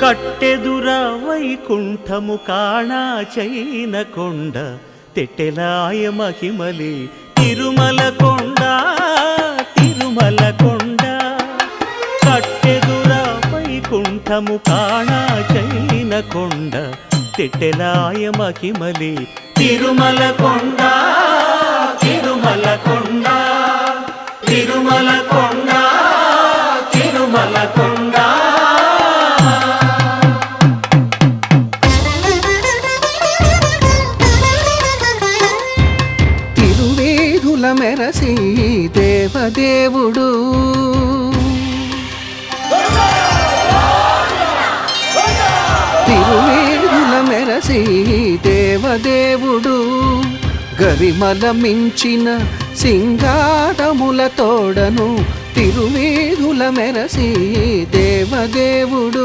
కట్టెదుర వైకుంఠము కాణా చైన కొండ తెట్టెలాయ మహిమలి తిరుమల కొండ తిరుమల కొండ కట్టెదుర వైకుంఠము కాణా చైన కొండ తెట్టెలాయ మహిమలి తిరుమల కొండ తిరుమల కొండ తిరుమల కొండ తిరుమల కొండ తిరువేధుల మెరసి దేవదేవుడు తిరువేధుల మెరసి దేవదేవుడు గరిమల మించిన సింగారముల తోడను తిరువేధుల మెరసి దేవదేవుడు